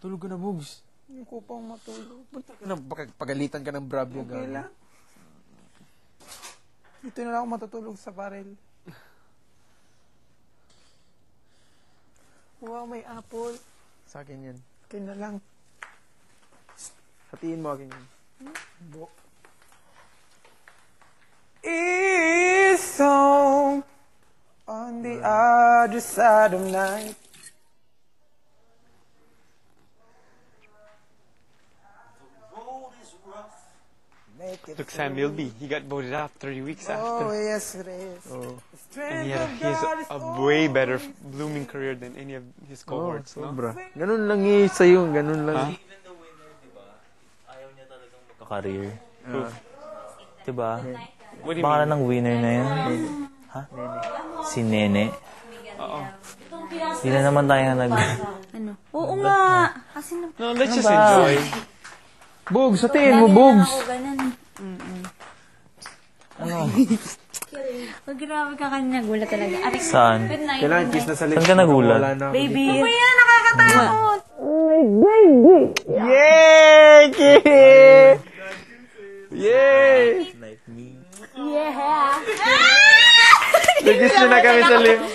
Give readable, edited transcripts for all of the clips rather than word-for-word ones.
Tulog ka na, Bugs. Hindi ko pang matulog. Punta ka na, pagalitan ka ng Brabio. Okay lang. Dito na lang ako matutulog sa barrel. Wow, may apple. Sa akin yan. Okay na lang. Hatiin mo akin yan. Is song on the other side of night. Look, Samuel B. He got voted out 3 weeks Oh, after. yes, it is. Oh. And he has a way better blooming career than any of his cohorts, no? Sobra. Ganun lang sa'yo. Ganun lang. Huh? Even the winner, di ba? Ayaw niya talagang magka-career. Diba? What do you Pangalan mean? ng winner na yun? Ha? Si Nene. Oo. Hindi na naman tayo nag... Ano? Oo nga. Kasi No, let's just ba? enjoy. Bugs, hatiin mo, Bugs. ako ganun. Ano? Pag grabe ka kanina, gulat talaga. Aray, Saan? good night. Kailangan kiss na sa lips. Saan ka nagulat? Wala na ako Baby. dito. Mamaya, nakakatakot. Yay! Kiss! Yay! Yeah. Nag-kiss nyo na kami sa lips.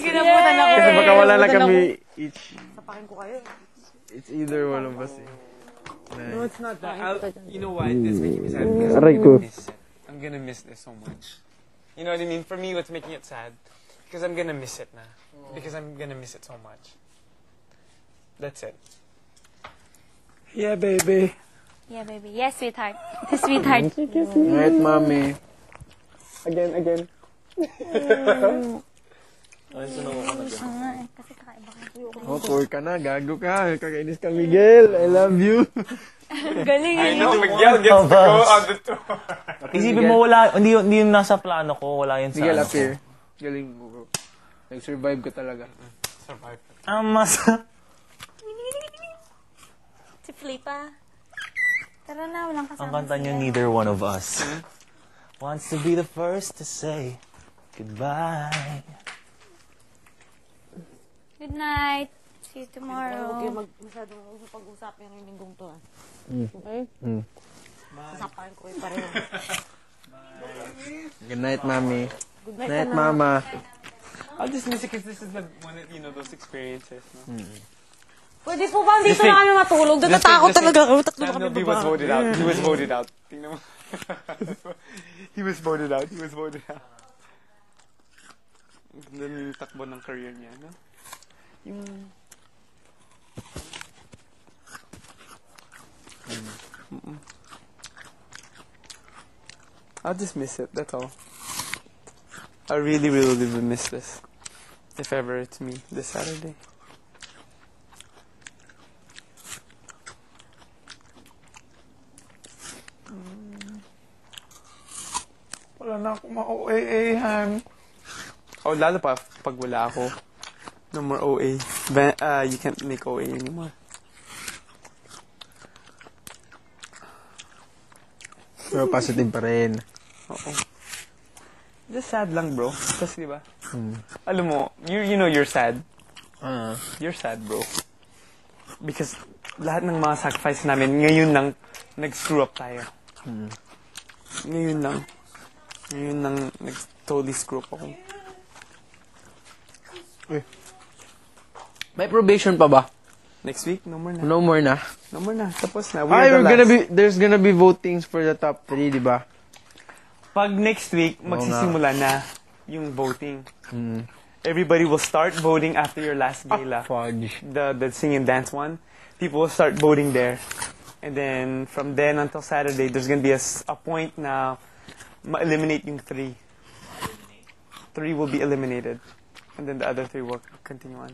Kinabutan ako. Kasi baka wala na kami each. Sapakin ko kayo. It's either one of us eh. No, it's not that. You know why? It's making me sad. Because Aray ko. I'm gonna miss this so much. You know what I mean? For me, what's making it sad? Because I'm gonna miss it now. Because I'm gonna miss it so much. That's it. Yeah, baby. Yeah, baby. Yes, sweetheart. Sweetheart. Night, mommy. Again. Kasi kakaiba ka. Oh, poor ka na. Gago ka. Kakainis ka, Miguel. I love you. Galing. I know, Miguel gets to go on the tour. Isipin mo, wala, hindi yun nasa plano ko. Wala yun sa Miguel, ano up here. Galing mo, bro. Nag-survive ka talaga. Survive. ko. Mas... Si Flipa. Tara na, walang kasama. Ang kanta niyo, neither one of us wants to be the first to say goodbye. Good night. See you tomorrow. Masyadong pag-usapin yung linggong to. Okay? Sasapain ko kayo pareho. Good night, mommy. Good Night, night, mama. I'll just miss it because this is like one of, you know, those experiences. No? Pwede po ba dito Just na kami matulog? Natatakot talaga ako. Tatlo na kami Samuel B was baba. voted out. He was voted out. Tingnan mo. He was voted out. He was voted out. Ang ganda yung takbo ng career niya, no? Yung... I'll just miss it, that's all. I really, really will miss this. If ever it's me, this Saturday. Wala na akong ma-OAA-han. Oh, lalo pa pag wala ako. No more OA. You can't make OA anymore. Pero positive pa rin. Oo. Just sad lang, bro. Kasi, di ba? Alam mo, you know you're sad. You're sad, bro. Because lahat ng mga sacrifice namin, ngayon lang, nag-screw up tayo. Ngayon lang. Ngayon lang, nag-totally screw up ako. May probation pa ba? Next week, no more na. No more na. No more na. Tapos na. Ay, We're the last. there's gonna be votings for the top 3, di ba? Pag next week, magsisimula na yung voting. Everybody will start voting after your last gala. Fudge. The sing and dance one. People will start voting there. And then, from then until Saturday, there's gonna be a point na ma-eliminate yung 3. 3 will be eliminated. And then the other 3 will continue on.